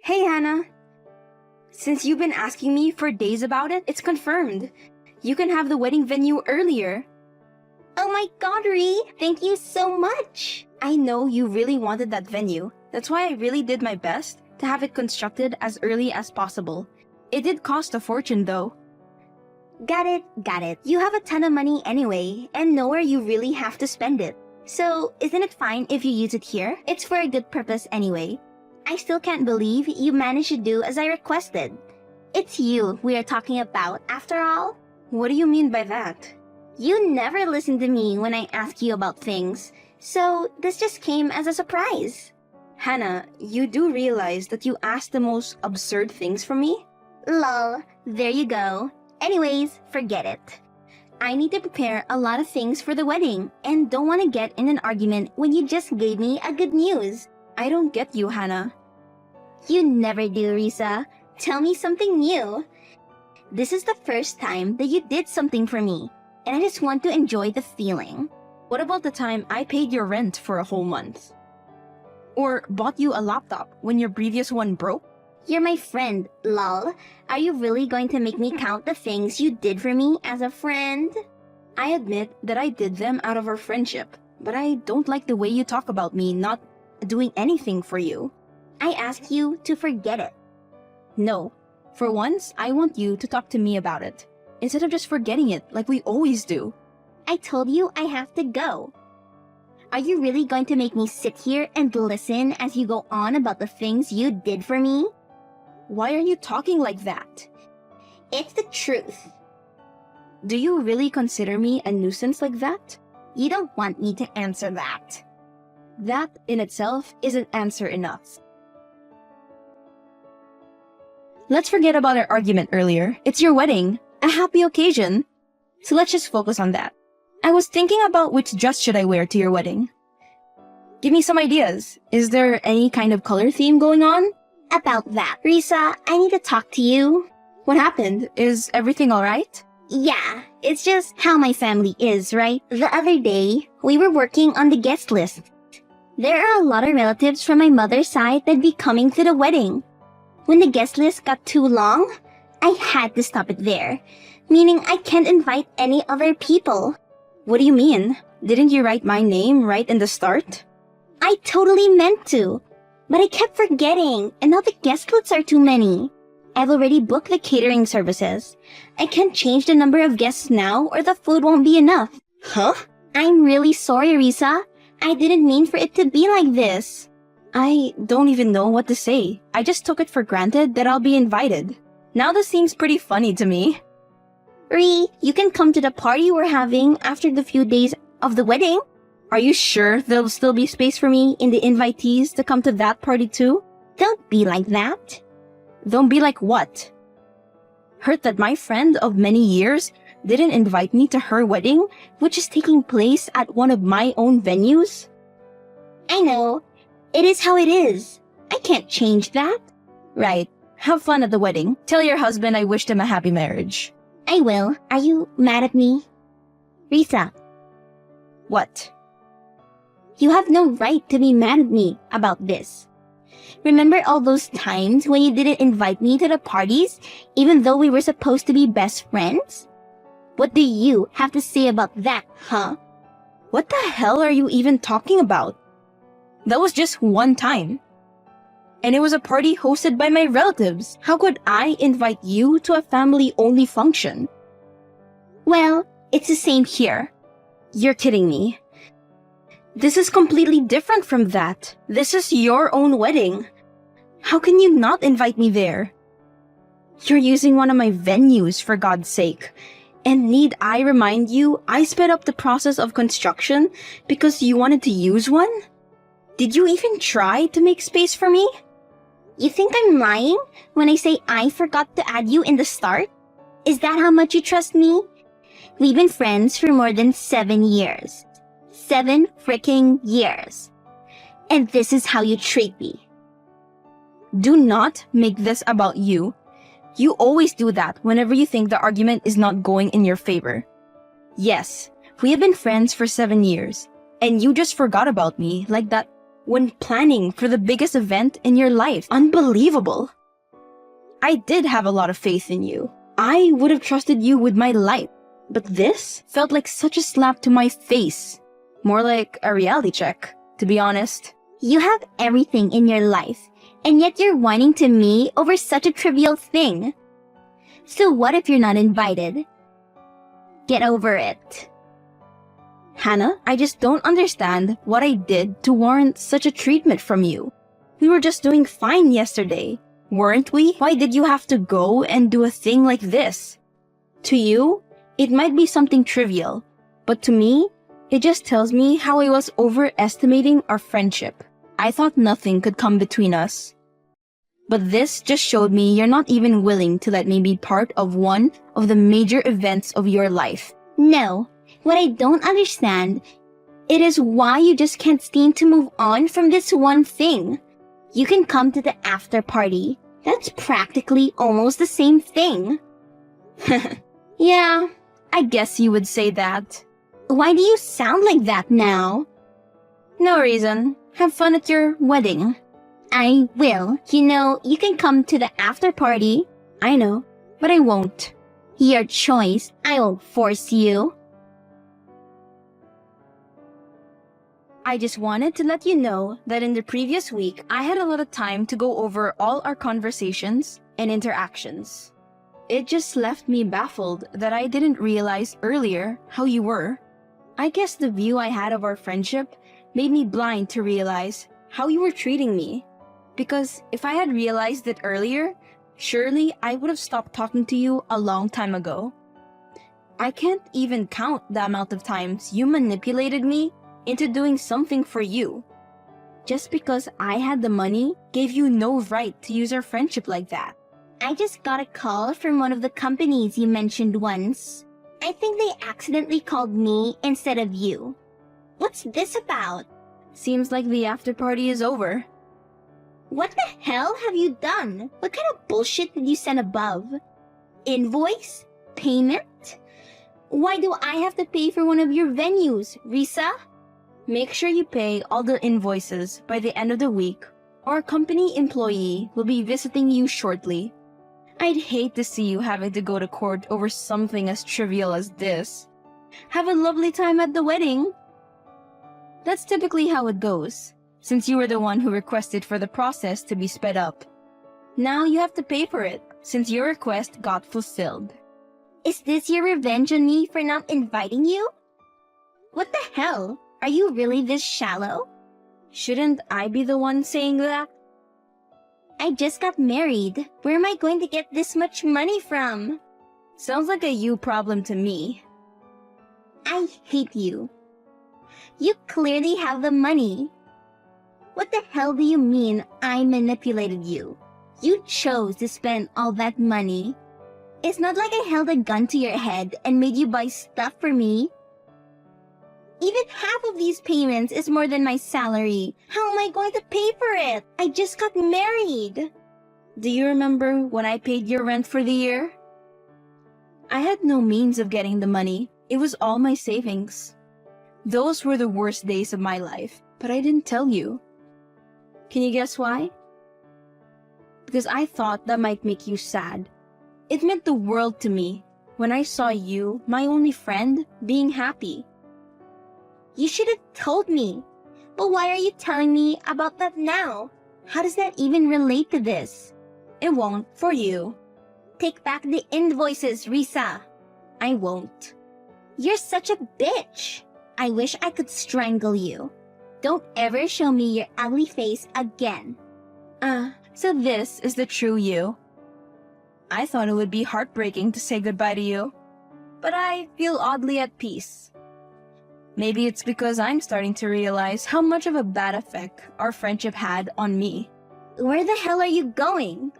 Hey, Hannah. Since you've been asking me for days about it, it's confirmed. You can have the wedding venue earlier. Oh my god, Ree! Thank you so much! I know you really wanted that venue. That's why I really did my best to have it constructed as early as possible. It did cost a fortune though. Got it. You have a ton of money anyway, and nowhere you really have to spend it. So, isn't it fine if you use it here? It's for a good purpose anyway. I still can't believe you managed to do as I requested. It's you we are talking about, after all. What do you mean by that? You never listen to me when I ask you about things, so this just came as a surprise. Hannah, you do realize that you asked the most absurd things from me? Lol, there you go. Anyways, forget it. I need to prepare a lot of things for the wedding, and don't want to get in an argument when you just gave me a good news. I don't get you, Hannah. You never do, Risa. Tell me something new. This is the first time that you did something for me, and I just want to enjoy the feeling. What about the time I paid your rent for a whole month? Or bought you a laptop when your previous one broke? You're my friend, lol. Are you really going to make me count the things you did for me as a friend? I admit that I did them out of our friendship, but I don't like the way you talk about me not doing anything for you. I ask you to forget it. No. For once, I want you to talk to me about it, instead of just forgetting it like we always do. I told you I have to go. Are you really going to make me sit here and listen as you go on about the things you did for me? Why are you talking like that? It's the truth. Do you really consider me a nuisance like that? You don't want me to answer that. That in itself isn't answer enough. Let's forget about our argument earlier. It's your wedding, a happy occasion. So let's just focus on that. I was thinking about which dress should I wear to your wedding. Give me some ideas. Is there any kind of color theme going on? About that, Risa, I need to talk to you. What happened? Is everything alright? Yeah, it's just how my family is, right? The other day, we were working on the guest list. There are a lot of relatives from my mother's side that'd be coming to the wedding. When the guest list got too long, I had to stop it there, meaning I can't invite any other people. What do you mean? Didn't you write my name right in the start? I totally meant to, but I kept forgetting, and now the guest lists are too many. I've already booked the catering services. I can't change the number of guests now or the food won't be enough. Huh? I'm really sorry, Risa. I didn't mean for it to be like this. I don't even know what to say. I just took it for granted that I'll be invited. Now this seems pretty funny to me. Ree, you can come to the party we're having after the few days of the wedding. Are you sure there'll still be space for me in the invitees to come to that party too? Don't be like that. Don't be like what? Hurt that my friend of many years didn't invite me to her wedding, which is taking place at one of my own venues? I know. It is how it is. I can't change that. Right. Have fun at the wedding. Tell your husband I wished him a happy marriage. I will. Are you mad at me? Risa. What? You have no right to be mad at me about this. Remember all those times when you didn't invite me to the parties, even though we were supposed to be best friends? What do you have to say about that, huh? What the hell are you even talking about? That was just one time. And it was a party hosted by my relatives. How could I invite you to a family-only function? Well, it's the same here. You're kidding me. This is completely different from that. This is your own wedding. How can you not invite me there? You're using one of my venues, for God's sake. And need I remind you, I sped up the process of construction because you wanted to use one? Did you even try to make space for me? You think I'm lying when I say I forgot to add you in the start? Is that how much you trust me? We've been friends for more than 7 years. 7 freaking years. And this is how you treat me. Do not make this about you. You always do that whenever you think the argument is not going in your favor. Yes, we have been friends for 7 years, and you just forgot about me like that when planning for the biggest event in your life. Unbelievable. I did have a lot of faith in you. I would have trusted you with my life. But this felt like such a slap to my face. More like a reality check, to be honest. You have everything in your life, and yet you're whining to me over such a trivial thing. So what if you're not invited? Get over it. Hannah, I just don't understand what I did to warrant such a treatment from you. We were just doing fine yesterday, weren't we? Why did you have to go and do a thing like this? To you, it might be something trivial, but to me, it just tells me how I was overestimating our friendship. I thought nothing could come between us. But this just showed me you're not even willing to let me be part of one of the major events of your life. No, what I don't understand, it is why you just can't seem to move on from this one thing. You can come to the after party. That's practically almost the same thing. Yeah, I guess you would say that. Why do you sound like that now? No reason. Have fun at your wedding. I will. You know, you can come to the after party. I know, but I won't. Your choice. I won't force you. I just wanted to let you know that in the previous week, I had a lot of time to go over all our conversations and interactions. It just left me baffled that I didn't realize earlier how you were. I guess the view I had of our friendship made me blind to realize how you were treating me. Because if I had realized it earlier, surely I would have stopped talking to you a long time ago. I can't even count the amount of times you manipulated me into doing something for you. Just because I had the money gave you no right to use our friendship like that. I just got a call from one of the companies you mentioned once. I think they accidentally called me instead of you. What's this about? Seems like the after party is over. What the hell have you done? What kind of bullshit did you send above? Invoice? Payment? Why do I have to pay for one of your venues, Risa? Make sure you pay all the invoices by the end of the week, or a company employee will be visiting you shortly. I'd hate to see you having to go to court over something as trivial as this. Have a lovely time at the wedding. That's typically how it goes, since you were the one who requested for the process to be sped up. Now you have to pay for it, since your request got fulfilled. Is this your revenge on me for not inviting you? What the hell? Are you really this shallow? Shouldn't I be the one saying that? I just got married. Where am I going to get this much money from? Sounds like a you problem to me. I hate you. You clearly have the money. What the hell do you mean I manipulated you? You chose to spend all that money. It's not like I held a gun to your head and made you buy stuff for me. Even half of these payments is more than my salary. How am I going to pay for it? I just got married. Do you remember when I paid your rent for the year? I had no means of getting the money. It was all my savings. Those were the worst days of my life, but I didn't tell you. Can you guess why? Because I thought that might make you sad. It meant the world to me when I saw you, my only friend, being happy. You should have told me. But why are you telling me about that now? How does that even relate to this? It won't for you. Take back the invoices, Risa. I won't. You're such a bitch. I wish I could strangle you. Don't ever show me your ugly face again. So this is the true you. I thought it would be heartbreaking to say goodbye to you, but I feel oddly at peace. Maybe it's because I'm starting to realize how much of a bad effect our friendship had on me. Where the hell are you going?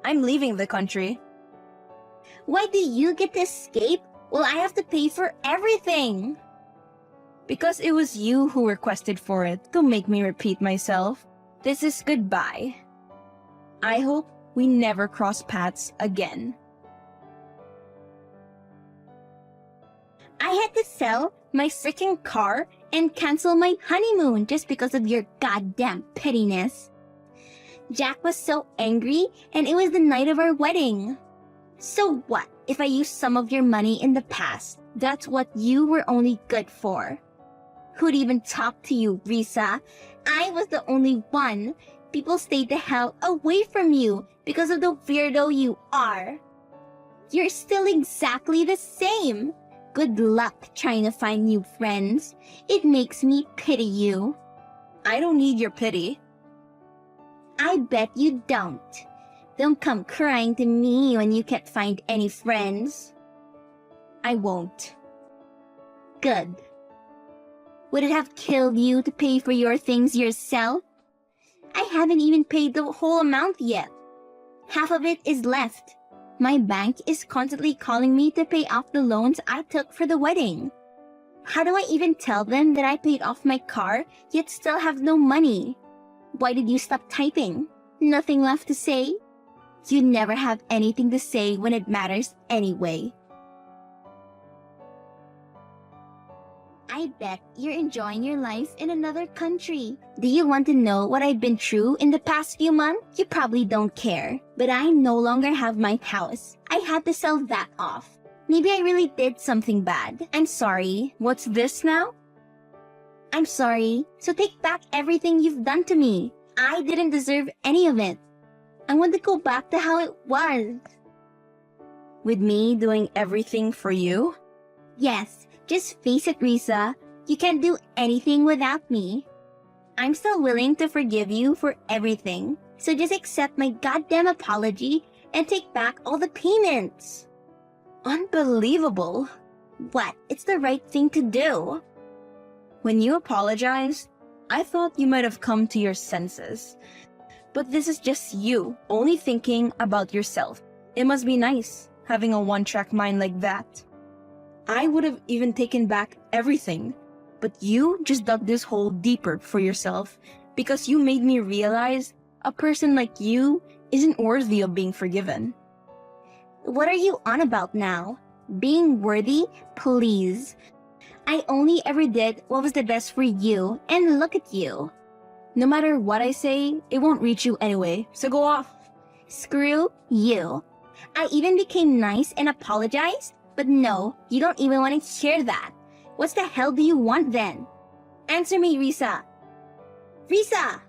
I'm leaving the country. Why do you get to escape while I have to pay for everything? Because it was you who requested for it. Don't make me repeat myself. This is goodbye. I hope we never cross paths again. I had to sell my freaking car and cancel my honeymoon just because of your goddamn pettiness. Jack was so angry, and it was the night of our wedding. So what if I used some of your money in the past? That's what you were only good for. Who'd even talk to you, Risa? I was the only one. People stayed the hell away from you because of the weirdo you are. You're still exactly the same. Good luck trying to find new friends. It makes me pity you. I don't need your pity. I bet you don't. Don't come crying to me when you can't find any friends. I won't. Good. Would it have killed you to pay for your things yourself? I haven't even paid the whole amount yet. Half of it is left. My bank is constantly calling me to pay off the loans I took for the wedding. How do I even tell them that I paid off my car yet still have no money? Why did you stop typing? Nothing left to say? You never have anything to say when it matters anyway. I bet you're enjoying your life in another country. Do you want to know what I've been through in the past few months? You probably don't care. But I no longer have my house. I had to sell that off. Maybe I really did something bad. I'm sorry. What's this now? I'm sorry. So take back everything you've done to me. I didn't deserve any of it. I want to go back to how it was. With me doing everything for you? Yes. Just face it, Risa. You can't do anything without me. I'm still willing to forgive you for everything. So just accept my goddamn apology and take back all the payments. Unbelievable. What? It's the right thing to do. When you apologized, I thought you might have come to your senses. But this is just you, only thinking about yourself. It must be nice, having a one-track mind like that. I would have even taken back everything, but you just dug this hole deeper for yourself because you made me realize a person like you isn't worthy of being forgiven. What are you on about now? Being worthy? Please. I only ever did what was the best for you, and look at you. No matter what I say, it won't reach you anyway, so go off. Screw you. I even became nice and apologized? But no, you don't even want to hear that. What the hell do you want then? Answer me, Risa. Risa!